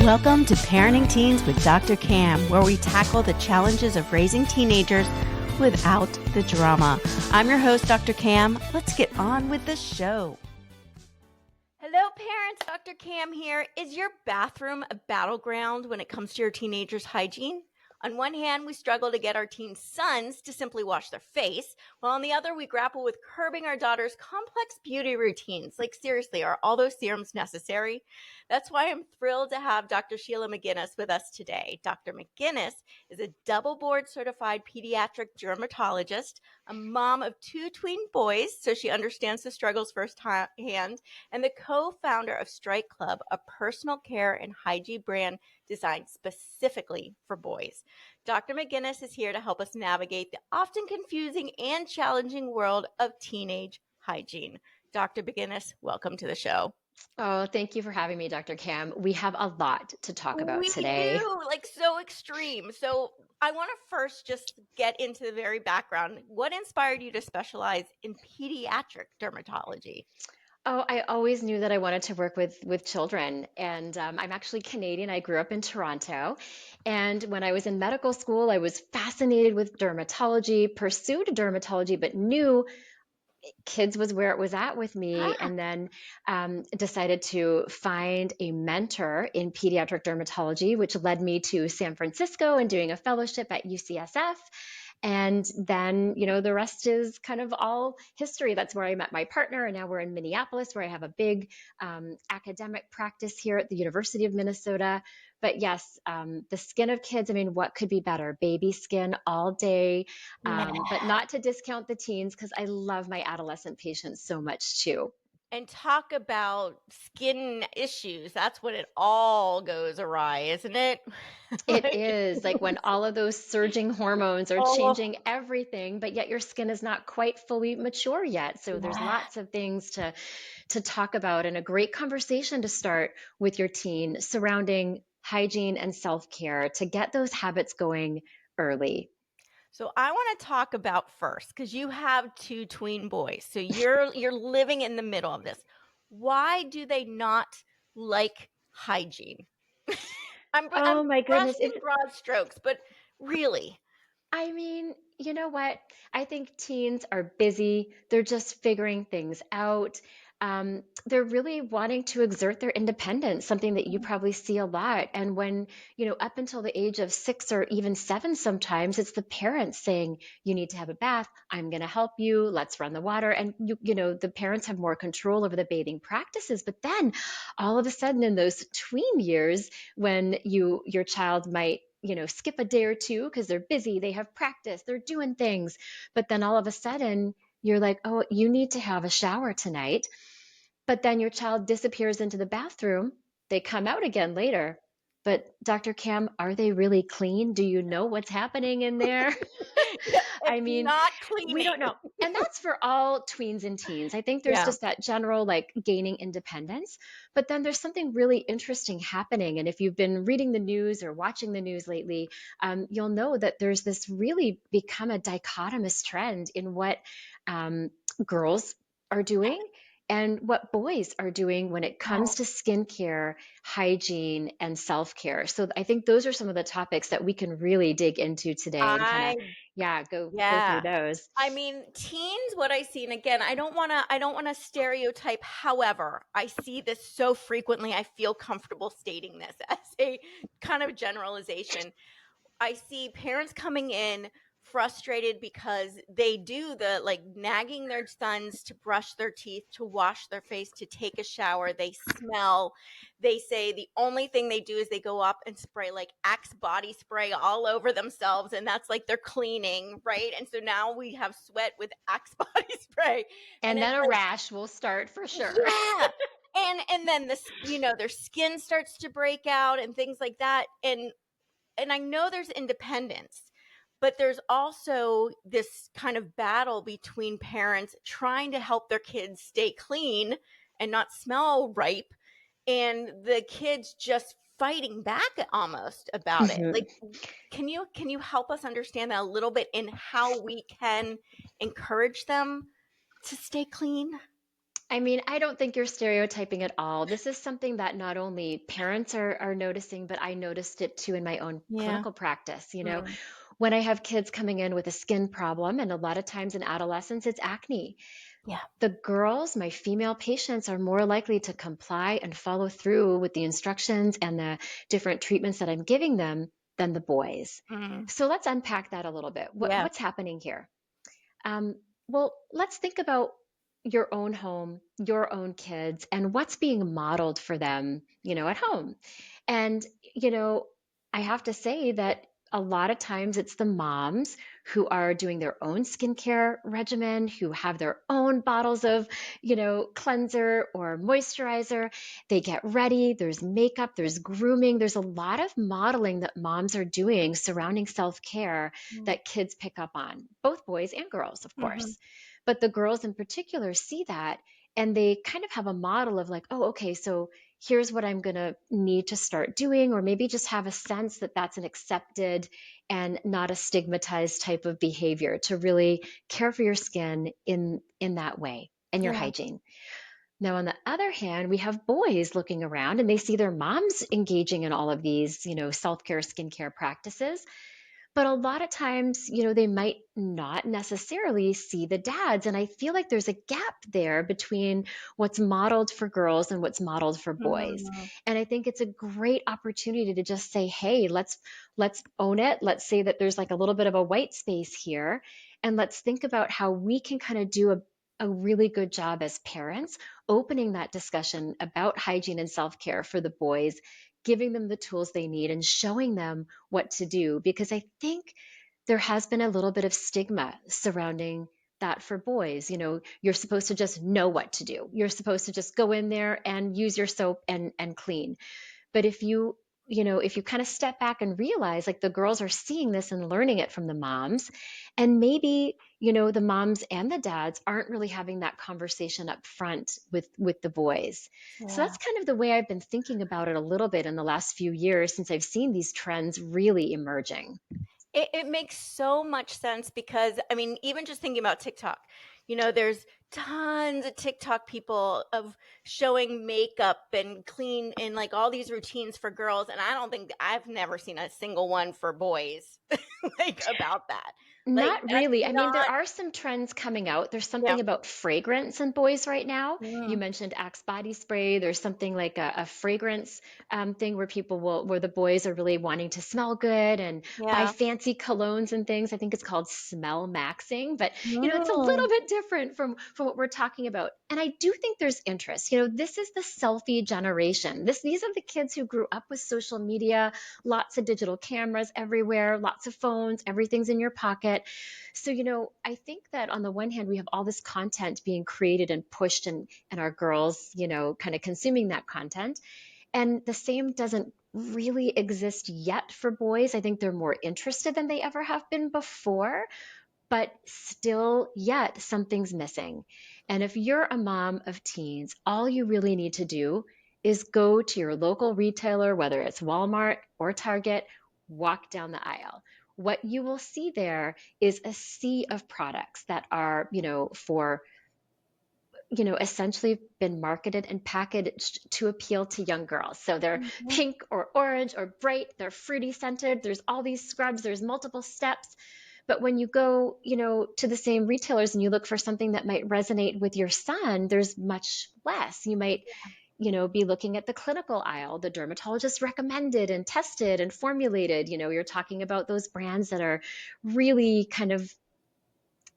Welcome to Parenting Teens with Dr. Cam, where we tackle the challenges of raising teenagers without the drama. I'm your host, Dr. Cam. Let's get on with the show. Hello, parents. Dr. Cam here. Is your bathroom a battleground when it comes to your teenagers' hygiene? On one hand, we struggle to get our teen sons to simply wash their face, while on the other, we grapple with curbing our daughters' complex beauty routines. Like, seriously, are all those serums necessary? That's why I'm thrilled to have Dr. Sheilagh Maguiness with us today. Dr. Maguiness is a double board certified pediatric dermatologist, a mom of 2 tween boys, so she understands the struggles firsthand, and the co-founder of Stryke Club, a personal care and hygiene brand designed specifically for boys. Dr. Maguiness is here to help us navigate the often confusing and challenging world of teenage hygiene. Dr. Maguiness, welcome to the show. Oh, thank you for having me, Dr. Cam. We have a lot to talk about We today. do, like so extreme. So I want to first just get into the very background. What inspired you to specialize in pediatric dermatology? Oh, I always knew that I wanted to work with children, and I'm actually Canadian. I grew up in Toronto, and when I was in medical school, I was fascinated with dermatology, pursued dermatology, but knew kids was where it was at with me, Ah, and then decided to find a mentor in pediatric dermatology, which led me to San Francisco and doing a fellowship at UCSF. And then, the rest is kind of all history. That's where I met my partner. And now we're in Minneapolis, where I have a big academic practice here at the University of Minnesota. But yes, the skin of kids, I mean, what could be better? Baby skin all day, yeah. but not to discount the teens because I love my adolescent patients so much too. And talk about skin issues. That's when it all goes awry, isn't it? It Like, is like when all of those surging hormones are oh, changing everything, but yet your skin is not quite fully mature yet. So there's yeah. lots of things to talk about and a great conversation to start with your teen surrounding hygiene and self-care to get those habits going early. So I want to talk about first because you have 2 tween boys. So you're living in the middle of this. Why do they not like hygiene? I'm Oh my goodness. brushing broad strokes, but really, I mean, you know what? I think teens are busy. They're just figuring things out. They're really wanting to exert their independence, something that you probably see a lot. And when, up until the age of 6 or even 7, sometimes it's the parents saying, you need to have a bath. I'm going to help you. Let's run the water. And, the parents have more control over the bathing practices. But then all of a sudden in those tween years, when your child might skip a day or two because they're busy, they have practice, they're doing things. But then all of a sudden, you're like, oh, you need to have a shower tonight. But then your child disappears into the bathroom. They come out again later. But Dr. Cam, are they really clean? Do you know what's happening in there? yeah, I it's mean, not we cleaning. don't know. And that's for all tweens and teens. I think there's Yeah. just that general like gaining independence. But then there's something really interesting happening. And if you've been reading the news or watching the news lately, you'll know that there's this really become a dichotomous trend in what girls are doing and what boys are doing when it comes to skincare, hygiene, and self care. So I think those are some of the topics that we can really dig into today and kind I of, yeah, go through yeah. those. I mean, teens, what I see, and again, I don't want to stereotype. However, I see this so frequently. I feel comfortable stating this as a kind of generalization. I see parents coming in frustrated because they do the like nagging their sons to brush their teeth, to wash their face, to take a shower. They smell. They say the only thing they do is they go up and spray like Axe body spray all over themselves, and that's like they're cleaning, right? And so now we have sweat with Axe body spray, and And it's then a like, rash will start for sure. yeah. And then this, their skin starts to break out and things like that. And I know there's independence, but there's also this kind of battle between parents trying to help their kids stay clean and not smell ripe, and the kids just fighting back almost about it. Like, can you help us understand that a little bit in how we can encourage them to stay clean? I mean, I don't think you're stereotyping at all. This is something that not only parents are noticing, but I noticed it too in my own Yeah. clinical practice. Mm. When I have kids coming in with a skin problem, and a lot of times in adolescence, it's acne. Yeah. The girls, my female patients, are more likely to comply and follow through with the instructions and the different treatments that I'm giving them than the boys. Mm. So let's unpack that a little bit. Yeah. What's happening here? Um, well, let's think about your own home, your own kids, and what's being modeled for them, at home. And, you know, I have to say that a lot of times it's the moms who are doing their own skincare regimen, who have their own bottles of, cleanser or moisturizer. They get ready, there's makeup, there's grooming, there's a lot of modeling that moms are doing surrounding self care Mm. that kids pick up on, both boys and girls, of Mhm. course. But the girls in particular see that and they kind of have a model of like, oh, okay, so here's what I'm going to need to start doing, or maybe just have a sense that that's an accepted and not a stigmatized type of behavior to really care for your skin in that way and your Yeah. hygiene. Now, on the other hand, we have boys looking around and they see their moms engaging in all of these, self care, skincare practices. But a lot of times, they might not necessarily see the dads. And I feel like there's a gap there between what's modeled for girls and what's modeled for boys. Mhm. And I think it's a great opportunity to just say, hey, let's own it. Let's say that there's like a little bit of a white space here. And let's think about how we can kind of do a really good job as parents opening that discussion about hygiene and self-care for the boys, giving them the tools they need and showing them what to do, because I think there has been a little bit of stigma surrounding that for boys. You're supposed to just know what to do. You're supposed to just go in there and use your soap and clean. But if you kind of step back and realize like the girls are seeing this and learning it from the moms, and maybe, the moms and the dads aren't really having that conversation up front with the boys. So Yeah. that's kind of the way I've been thinking about it a little bit in the last few years since I've seen these trends really emerging. It makes so much sense because, I mean, even just thinking about TikTok, there's tons of TikTok people of showing makeup and clean and like all these routines for girls. And I've never seen a single one for boys like about that. Like, Not that's really. I mean, there not, are some trends coming out. There's yeah. something about fragrance in boys right now. You Mm. mentioned Axe body spray. There's something like a fragrance thing where the boys are really wanting to smell good and buy Yeah. fancy colognes and things. I think it's called smell maxing, but it's a little Mm. bit different from what we're talking about. And I do think there's interest. This is the selfie generation. These are the kids who grew up with social media, lots of digital cameras everywhere, lots of phones, everything's in your pocket. So, I think that on the one hand, we have all this content being created and pushed, and our girls, kind of consuming that content. And the same doesn't really exist yet for boys. I think they're more interested than they ever have been before, but still, yet something's missing. And if you're a mom of teens, all you really need to do is go to your local retailer, whether it's Walmart or Target, walk down the aisle. What you will see there is a sea of products that are, for essentially been marketed and packaged to appeal to young girls. So they're Mhm. pink or orange or bright, they're fruity scented, there's all these scrubs, there's multiple steps. But when you go, to the same retailers and you look for something that might resonate with your son, there's much less. You might, be looking at the clinical aisle, the dermatologist recommended and tested and formulated. You're talking about those brands that are really kind of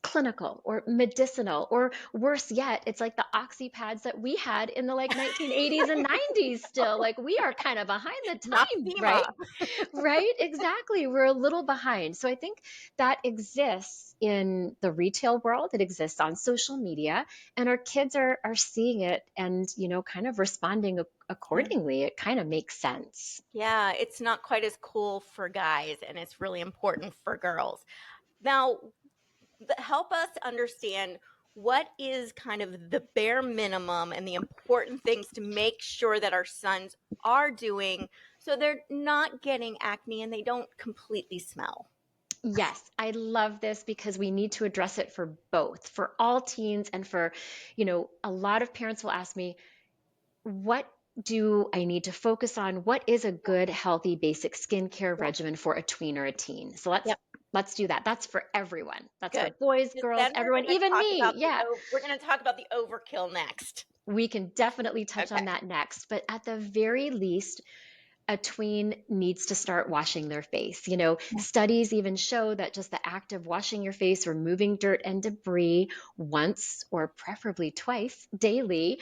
clinical or medicinal, or worse yet, it's like the oxy pads that we had in the like 1980s and 90s. Still, like, we are kind of behind the time, right? Noxema. Right, exactly, we're a little behind. So I think that exists in the retail world, it exists on social media, and our kids are seeing it and, kind of responding Yeah. accordingly. It kind of makes sense. Yeah, it's not quite as cool for guys and it's really important for girls. Now, help us understand what is kind of the bare minimum and the important things to make sure that our sons are doing so they're not getting acne and they don't completely smell. Yes, I love this because we need to address it for both, for all teens and for, a lot of parents will ask me, what do I need to focus on? What is a good, healthy, basic skincare Yeah. regimen for a tween or a teen? So Yep. let's do that. That's for everyone. That's for Good. boys, Because girls, then everyone, even me. Yeah. we're gonna talk about the overkill next. We can definitely touch Okay. on that next. But at the very least, a tween needs to start washing their face. Yeah. Studies even show that just the act of washing your face, removing dirt and debris once or preferably twice daily,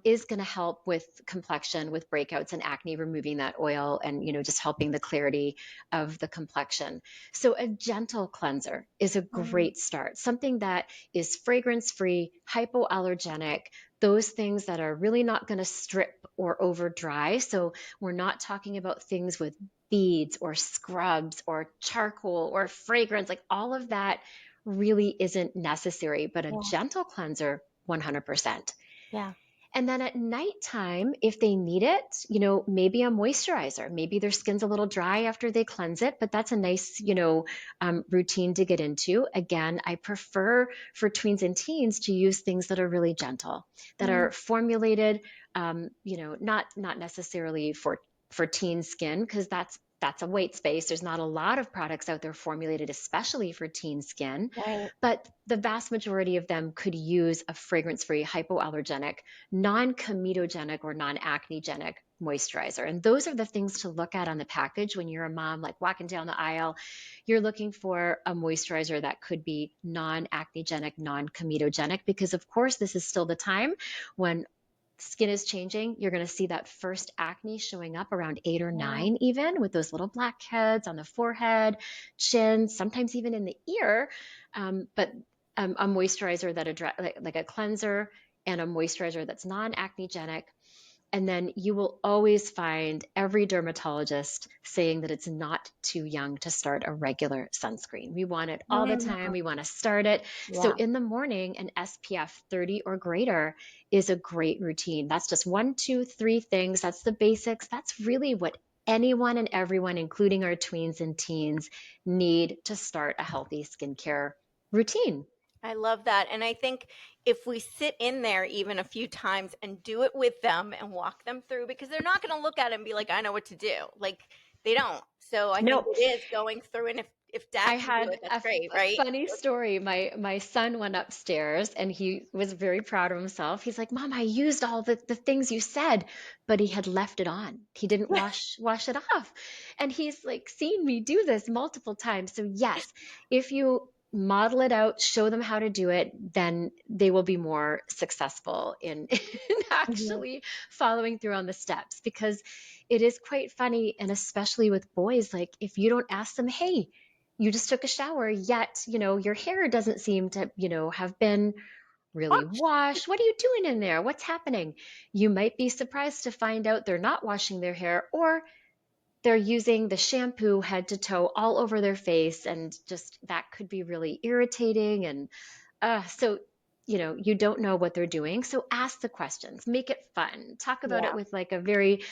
is going to help with complexion, with breakouts and acne, removing that oil and, just helping the clarity of the complexion. So a gentle cleanser is a Mm, great start, something that is fragrance free, hypoallergenic, those things that are really not going to strip or over dry. So we're not talking about things with beads or scrubs or charcoal or fragrance. Like all of that really isn't necessary, but a yeah. gentle cleanser, 100%. Yeah. And then at nighttime, if they need it, maybe a moisturizer. Maybe their skin's a little dry after they cleanse it, but that's a nice, routine to get into. Again, I prefer for tweens and teens to use things that are really gentle, that Mm, are formulated, not necessarily for teen skin, because that's a white space. There's not a lot of products out there formulated especially for teen skin, right. but the vast majority of them could use a fragrance-free, hypoallergenic, non-comedogenic or non-acnegenic moisturizer. And those are the things to look at on the package when you're a mom, like walking down the aisle. You're looking for a moisturizer that could be non-acnegenic, non-comedogenic, because of course this is still the time when skin is changing. You're going to see that first acne showing up around 8 or 9, even with those little blackheads on the forehead, chin, sometimes even in the ear. But a moisturizer that like a cleanser and a moisturizer that's non-acnegenic. And then you will always find every dermatologist saying that it's not too young to start a regular sunscreen. We want it all the time. Mm, We want to start it. So yeah. in the morning, an SPF 30 or greater is a great routine. That's just 1, 2, 3 things. That's the basics. That's really what anyone and everyone, including our tweens and teens, need to start a healthy skincare routine. I love that. And I think if we sit in there even a few times and do it with them and walk them through, because they're not going to look at it and be like, I know what to do. Like they don't. So I think Nope. it is going through. And if dad I can do had it, that's great, a right? funny story. My son went upstairs and he was very proud of himself. He's like, Mom, I used all the things you said, but he had left it on. He didn't wash it off. And he's like seen me do this multiple times. So yes, if you model it out, show them how to do it, then they will be more successful in Mhm. actually following through on the steps, because it is quite funny. And especially with boys, like if you don't ask them, hey, you just took a shower, yet, your hair doesn't seem to, have been really Watch. washed. What are you doing in there? What's happening? You might be surprised to find out they're not washing their hair, or they're using the shampoo head to toe all over their face. And just that could be really irritating. And so, you don't know what they're doing. So ask the questions, make it fun, talk about it Yeah. with like a very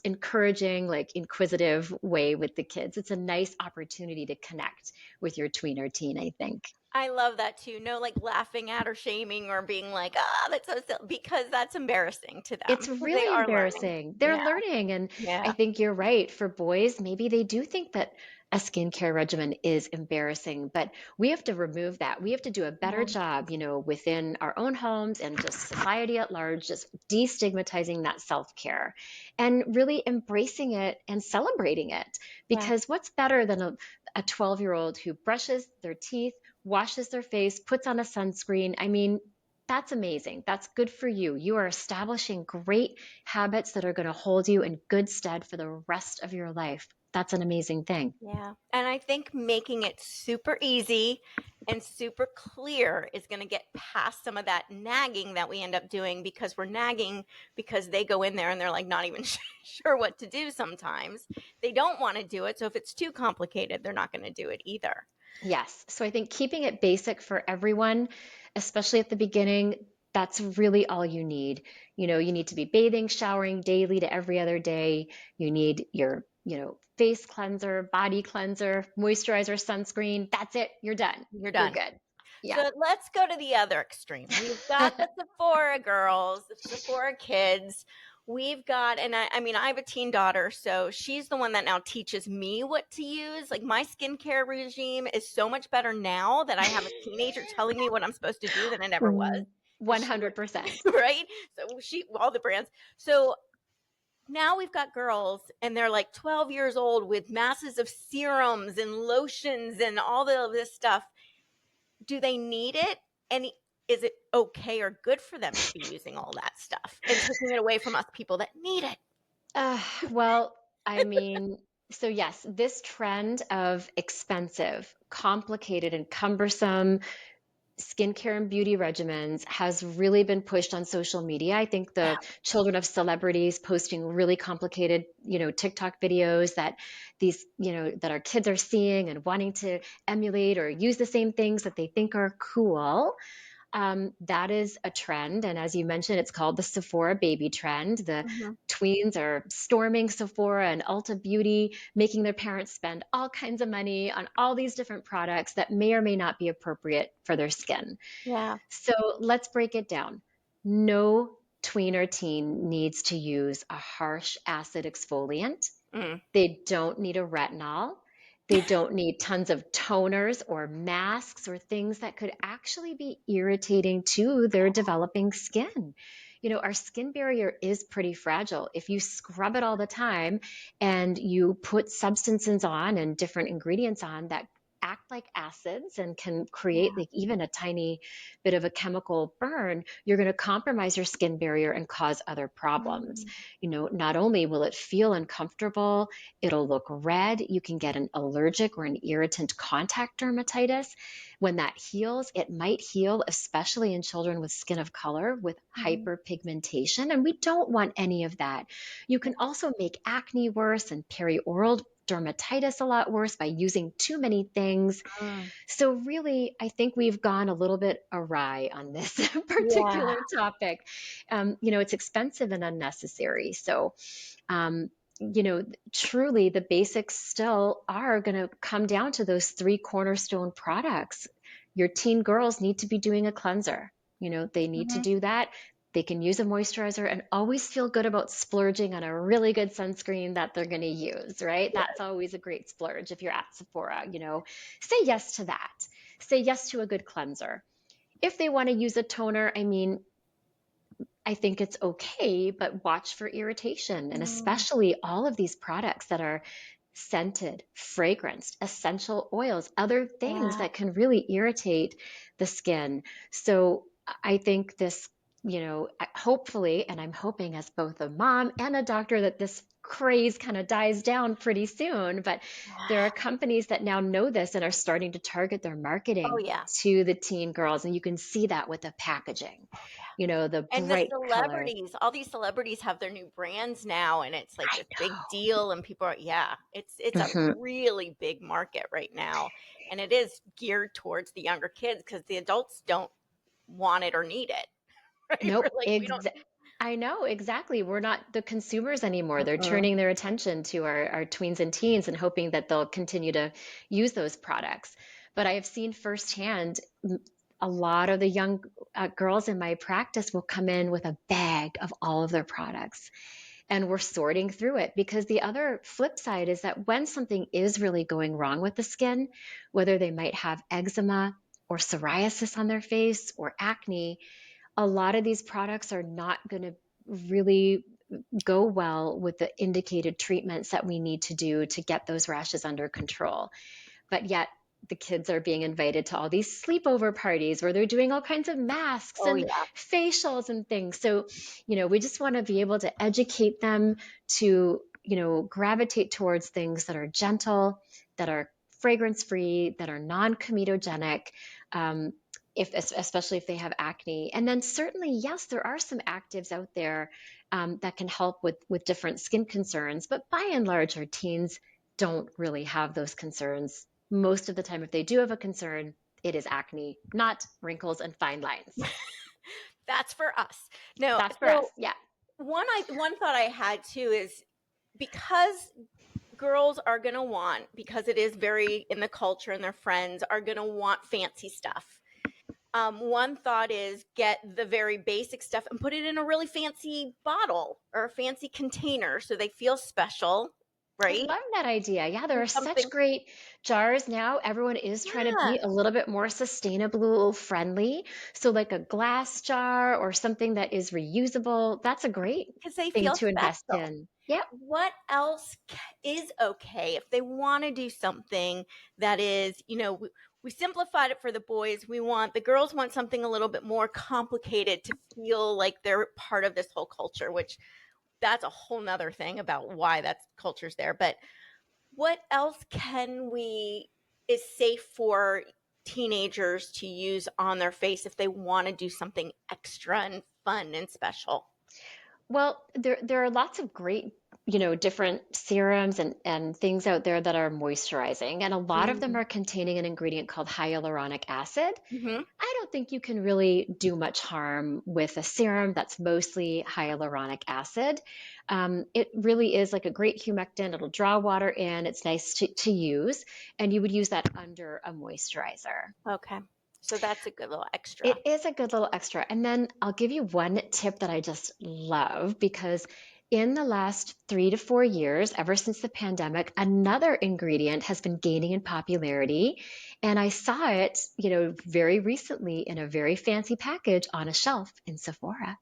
encouraging, like inquisitive way with the kids. It's a nice opportunity to connect with your tween or teen, I think. I love that too. No, like laughing at or shaming or being like, ah, that's so silly, because that's embarrassing to It's them because they really are learning. embarrassing. They're Yeah. learning. And I Yeah. think you're right. For boys, maybe they do think that a skincare regimen is embarrassing, but we have to remove that. We have to do a better Yeah. job, within our own homes and just society at large, just destigmatizing that self care and really embracing it and celebrating it. Yeah. Because what's better than a 12-year-old who brushes their teeth, washes their face, puts on a sunscreen? I mean, that's amazing. That's good for you. You are establishing great habits that are going to hold you in good stead for the rest of your life. That's an amazing thing. Yeah. And I think making it super easy and super clear is going to get past some of that nagging that we end up doing, because we're nagging because they go in there and they're like not even sure what to do sometimes. They don't want to do it. So if it's too complicated, they're not going to do it either. Yes. So I think keeping it basic for everyone, especially at the beginning, that's really all you need. You need to be bathing, showering daily to every other day. You need your face cleanser, body cleanser, moisturizer, sunscreen. That's it. You're done. You're You're done. good. Yeah. So let's go to the other extreme. We've got the Sephora girls, the Sephora kids. We've got, and I mean, I have a teen daughter, so she's the one that now teaches me what to use. Like my skincare regime is so much better now that I have a teenager telling me what I'm supposed to do than it ever was. 100%. Right? So all the brands. So now we've got girls and they're like 12 years old with masses of serums and lotions and all of this stuff. Do they need it? And is it okay or good for them to be using all that stuff and taking it away from us people that need it? Well, I mean, so yes, this trend of expensive, complicated, and cumbersome skincare and beauty regimens has really been pushed on social media. I think Yeah. the children of celebrities posting really complicated, TikTok videos that that our kids are seeing and wanting to emulate or use the same things that they think are cool. That is a trend. And as you mentioned, it's called the Sephora baby trend. The Mhm. tweens are storming Sephora and Ulta Beauty, making their parents spend all kinds of money on all these different products that may or may not be appropriate for their skin. Yeah. So let's break it down. No tween or teen needs to use a harsh acid exfoliant. Mm. They don't need a retinol. They don't need tons of toners or masks or things that could actually be irritating to their developing skin. Our skin barrier is pretty fragile. If you scrub it all the time and you put substances on and different ingredients on that act like acids and can create Yeah. like even a tiny bit of a chemical burn, you're going to compromise your skin barrier and cause other problems. Mm. Not only will it feel uncomfortable, it'll look red. You can get an allergic or an irritant contact dermatitis. When that heals, it might heal, especially in children with skin of color with Mm. hyperpigmentation. And we don't want any of that. You can also make acne worse and perioral dermatitis a lot worse by using too many things. Mm. So, really, I think we've gone a little bit awry on this Yeah. particular topic. It's expensive and unnecessary. So, um, truly the basics still are going to come down to those three cornerstone products. Your teen girls need to be doing a cleanser. They need to Mhm. do that. They can use a moisturizer and always feel good about splurging on a really good sunscreen that they're going to use, right? Yeah. That's always a great splurge if you're at Sephora, say yes to that. Say yes to a good cleanser. If they want to use a toner, I mean, I think it's okay, but watch for irritation. And Mm. especially all of these products that are scented, fragranced, essential oils, other things Yeah. that can really irritate the skin. So I think this, hopefully, and I'm hoping as both a mom and a doctor that this craze kind of dies down pretty soon. But there are companies that now know this and are starting to target their Oh marketing yeah. to the teen girls. And you can see that with the packaging, Oh yeah. the And the bright colors. celebrities, all these celebrities have their new brands now, and it's like I this big deal, and people are, yeah, it's a know. really big market right now, and it is geared towards the younger kids because the adults don't want it or need it, right? We're Nope. like, we don't. I know exactly. We're not the consumers anymore. They're Mm-mm. turning their attention to our tweens and teens and hoping that they'll continue to use those products. But I have seen firsthand a lot of the young girls in my practice will come in with a bag of all of their products. And we're sorting through it because the other flip side is that when something is really going wrong with the skin, whether they might have eczema or psoriasis on their face or acne, a lot of these products are not going to really go well with the indicated treatments that we need to do to get those rashes under control. But yet, the kids are being invited to all these sleepover parties where they're doing all kinds of masks Oh and yeah. facials and things. So, we just want to be able to educate them to, gravitate towards things that are gentle, that are fragrance free, that are non comedogenic. Um, especially if they have acne. And then certainly, yes, there are some actives out there that can help with different skin concerns. But by and large, our teens don't really have those concerns. Most of the time, if they do have a concern, it is acne, not wrinkles and fine lines. That's for us. No, That's for us. so Yeah. one thought I had too is because girls are going to want, because it is very in the culture and their friends are going to want fancy stuff. One thought is get the very basic stuff and put it in a really fancy bottle or a fancy container so they feel special, I right? love that idea. Yeah, there And are such something, great jars now. Everyone is trying to yeah, be a little bit more sustainable friendly. So, like a glass jar or something that is reusable, that's a great because they thing feel to invest special. in. Yep. What else is okay if they want to do something that is, we simplified it for the boys. The girls want something a little bit more complicated to feel like they're part of this whole culture, which that's a whole nother thing about why that culture's there. But what else is safe for teenagers to use on their face if they want to do something extra and fun and special? Well, there are lots of great, different serums and things out there that are moisturizing, and a lot of them Mm-hmm. are containing an ingredient called hyaluronic acid. Mm-hmm. I don't think you can really do much harm with a serum that's mostly hyaluronic acid. It really is like a great humectant. It'll draw water in. It's nice to use, and you would use that under a moisturizer. Okay. So that's a good little extra. It is a good little extra. And then I'll give you one tip that I just love because in the last 3 to 4 years, ever since the pandemic, another ingredient has been gaining in popularity. And I saw it, very recently in a very fancy package on a shelf in Sephora.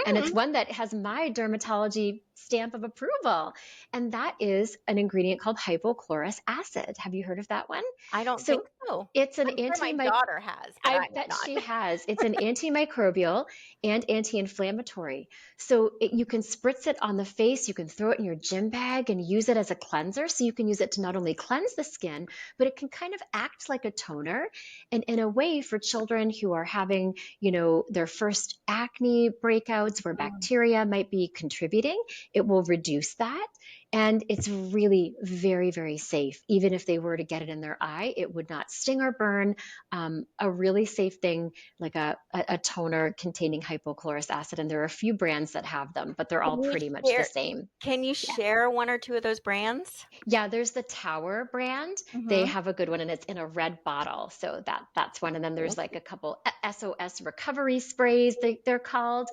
And it's Mm, one that has my dermatology stamp of approval. And that is an ingredient called hypochlorous acid. Have you heard of that one? I don't So think so. it's an I'm sure my anti daughter has, but I I have bet not. she has. It's an antimicrobial and anti-inflammatory. So you can spritz it on the face, you can throw it in your gym bag and use it as a cleanser. So you can use it to not only cleanse the skin, but it can kind of act like a toner. And in a way for children who are having, their first acne breakouts where Mm. bacteria might be contributing, it will reduce that. And it's really very, very safe. Even if they were to get it in their eye, it would not sting or burn. A really safe thing like a toner containing hypochlorous acid. And there are a few brands that have them, but they're all Can you pretty much the share same. can you Yeah. share one or two of those brands? Yeah, there's the Tower brand. They Mm-hmm. have a good one and it's in a red bottle. So that's one. And then there's like a couple SOS recovery sprays, they're called.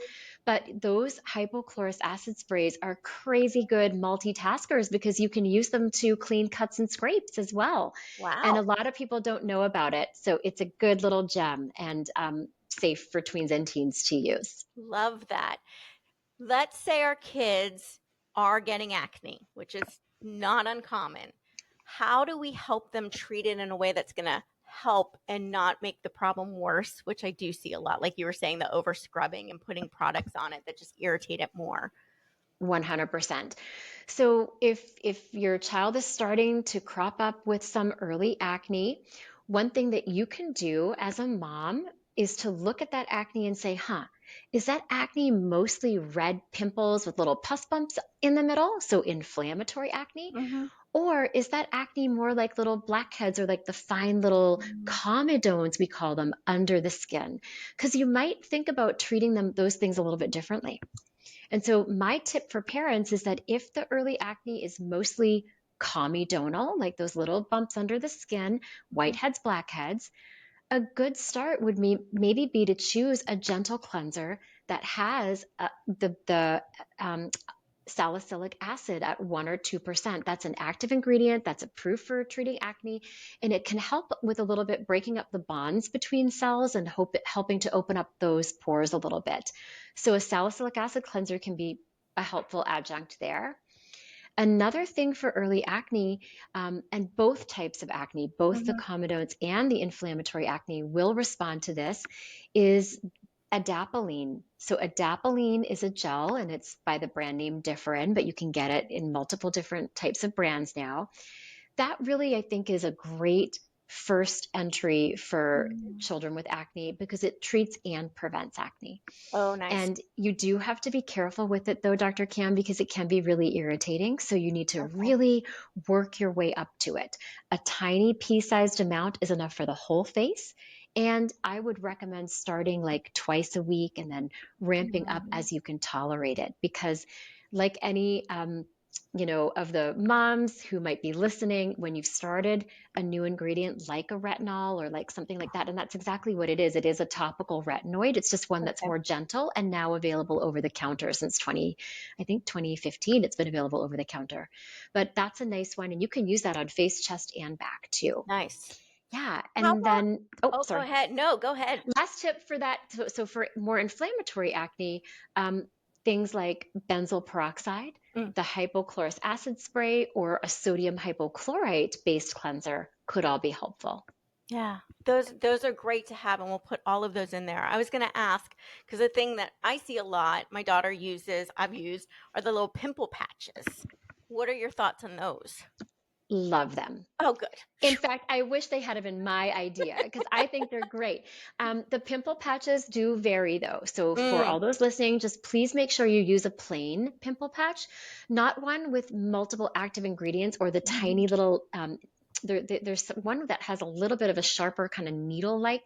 But those hypochlorous acid sprays are crazy good multitaskers because you can use them to clean cuts and scrapes as well. And a Wow. lot of people don't know about it. So it's a good little gem and safe for tweens and teens to use. Love that. Let's say our kids are getting acne, which is not uncommon. How do we help them treat it in a way that's going to help and not make the problem worse, which I do see a lot. Like you were saying, the over scrubbing and putting products on it that just irritate it more. 100%. So if your child is starting to crop up with some early acne, one thing that you can do as a mom is to look at that acne and say, is that acne mostly red pimples with little pus bumps in the middle? So inflammatory acne? Mm-hmm. Or is that acne more like little blackheads or like the fine little Mm-hmm. comedones, we call them, under the skin? Because you might think about treating those things a little bit differently. And so my tip for parents is that if the early acne is mostly comedonal, like those little bumps under the skin, whiteheads, blackheads, a good start would maybe be to choose a gentle cleanser that has the salicylic acid at 1 or 2%. That's an active ingredient that's approved for treating acne, and it can help with a little bit breaking up the bonds between cells and helping to open up those pores a little bit. So a salicylic acid cleanser can be a helpful adjunct there. Another thing for early acne, and both types of acne, both the Mm-hmm. comedones and the inflammatory acne will respond to this, is adapalene. So adapalene is a gel and it's by the brand name Differin, but you can get it in multiple different types of brands now. That really, I think, is a great first entry for Mm. children with acne because it treats and prevents acne. Oh, nice. And you do have to be careful with it though, Dr. Cam, because it can be really irritating. So you need to Okay. really work your way up to it. A tiny pea-sized amount is enough for the whole face. And I would recommend starting like twice a week and then ramping up Mm-hmm. as you can tolerate it. Because like any of the moms who might be listening, when you've started a new ingredient like a retinol or like something like that, and that's exactly what it is. It is a topical retinoid. It's just one that's Okay. more gentle and now available over the counter since I think 2015, it's been available over the counter. But that's a nice one. And you can use that on face, chest, and back too. Nice. Yeah. How And about then, oh, Oh, go sorry. ahead. No, go ahead. Last tip for that. So for more inflammatory acne, um, things like benzoyl peroxide, Mm, the hypochlorous acid spray, or a sodium hypochlorite based cleanser could all be helpful. yeah. Those are great to have, and we'll put all of those in there. I was going to ask because the thing that I see a lot, my daughter uses, I've used, are the little pimple patches. What are your thoughts on those? Love them. Oh, good. In Phew. fact, I wish they had been my idea because I think they're great. The pimple patches do vary though. So for Mm, all those listening, just please make sure you use a plain pimple patch, not one with multiple active ingredients or the mhm. tiny little, there's one that has a little bit of a sharper kind of needle-like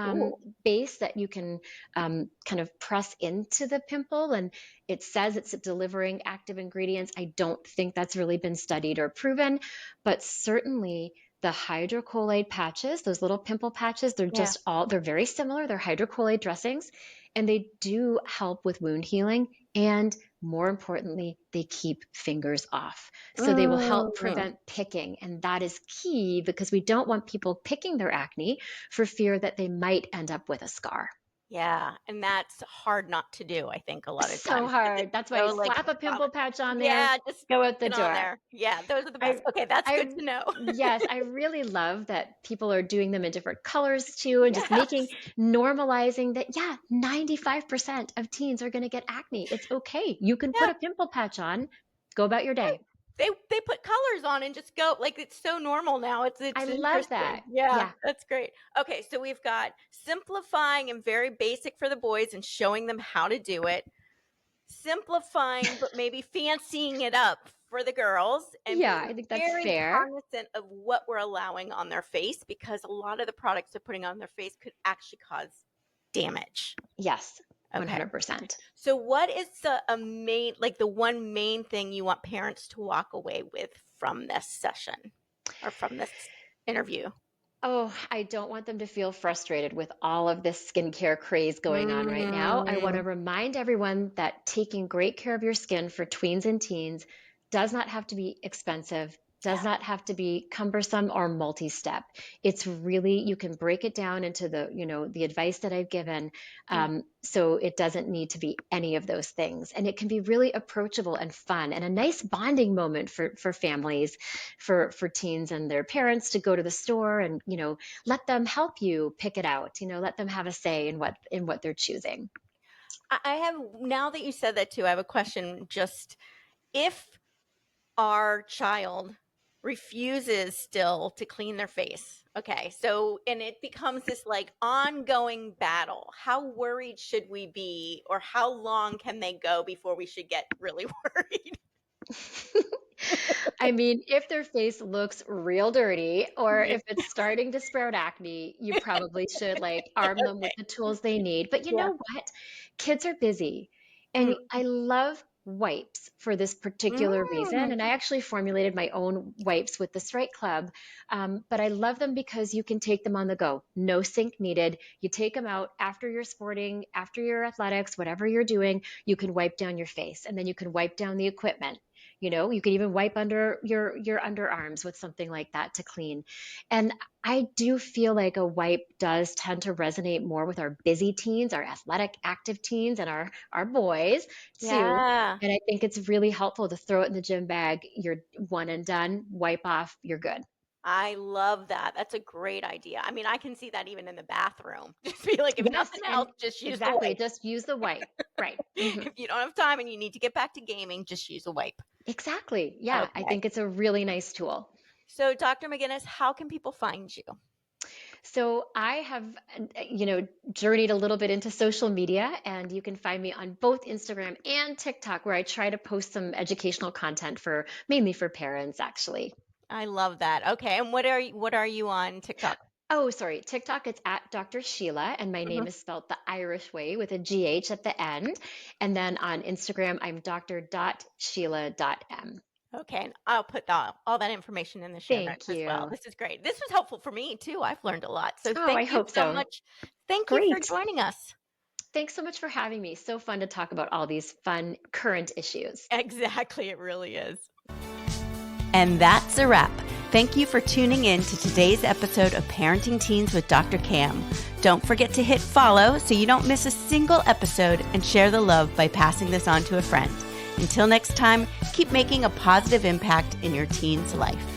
Ooh, base that you can kind of press into the pimple, and it says it's delivering active ingredients. I don't think that's really been studied or proven, but certainly the hydrocolloid patches, those little pimple patches, yeah, they're very similar. They're hydrocolloid dressings, and they do help with wound healing. And more importantly, they keep fingers off. So they will help mm, prevent picking. And that is key because we don't want people picking their acne for fear that they might end up with a scar. yeah, and that's hard not to do, I think, a lot of So times because hard. it's That's why so, like, slap a pimple patch on there, yeah, just go out the get on door. there. Yeah, those are the best. I Okay, that's good I to know. yes, I really love that people are doing them in different colors too, and just making Yes. normalizing that, yeah, 95% of teens are going to get acne. It's okay. You can put Yeah, a pimple patch on, go about your right. day. They put colors on and just go, like, it's so normal now, I it's love that. interesting. Yeah, Yeah. that's great. Okay, so we've got simplifying and very basic for the boys and showing them how to do it. Simplifying, but maybe fancying it up for the girls and Yeah, being I think that's very fair. cognizant of what we're allowing on their face because a lot of the products they're putting on their face could actually cause damage. Yes, Okay. Okay. 100%. So what is a main, like the one main thing you want parents to walk away with from this session or from this interview? Oh, I don't want them to feel frustrated with all of this skincare craze going on right now. I want to Mm, remind everyone that taking great care of your skin for tweens and teens does not have to be expensive, does yeah. not have to be cumbersome or multi-step. It's really, you can break it down into the advice that I've given. Mm. So it doesn't need to be any of those things. And it can be really approachable and fun and a nice bonding moment for families, for teens and their parents to go to the store and, let them help you pick it out, let them have a say in what they're choosing. I have, now that you said that too, I have a question. Just if our child refuses still to clean their face. Okay. So, and it becomes this like ongoing battle. How worried should we be, or how long can they go before we should get really worried? I mean, if their face looks real dirty or Yeah. if it's starting to sprout acne, you probably should like arm them with Okay. the tools they need. But you Yeah. know what? Kids are busy. And Mm. I love wipes for this particular reason. Mm. And I actually formulated my own wipes with the Strike Club. But I love them because you can take them on the go. No sink needed. You take them out after you're sporting, after your athletics, whatever you're doing, you can wipe down your face and then you can wipe down the equipment. You can even wipe under your underarms with something like that to clean. And I do feel like a wipe does tend to resonate more with our busy teens, our athletic active teens, and our boys too. Yeah. And I think it's really helpful to throw it in the gym bag. You're one and done, wipe off, you're good. I love that. That's a great idea. I mean, I can see that even in the bathroom. Just be like, if Yes, nothing and else, just use the exactly, wipe. just use the wipe. Right. If you don't have time and you need to get back to gaming, just use a wipe. Exactly. Yeah, I Okay. think it's a really nice tool. So, Dr. McGinnis, how can people find you? So I have, journeyed a little bit into social media, and you can find me on both Instagram and TikTok, where I try to post some educational content mainly for parents, actually. I love that. Okay. And what are you on TikTok? Oh, sorry. TikTok, it's at Dr. Sheilagh, and my name Mhm. is spelled the Irish way with a GH at the end. And then on Instagram, I'm dr.sheila.m. Okay, and I'll put all that information in the show Thank notes as well. you. This is great. This was helpful for me too. I've learned a lot. So Oh, thank I you hope so so. much. Thank you for Great. joining us. Thanks so much for having me. So fun to talk about all these fun current issues. Exactly, it really is. And that's a wrap. Thank you for tuning in to today's episode of Parenting Teens with Dr. Cam. Don't forget to hit follow so you don't miss a single episode, and share the love by passing this on to a friend. Until next time, keep making a positive impact in your teen's life.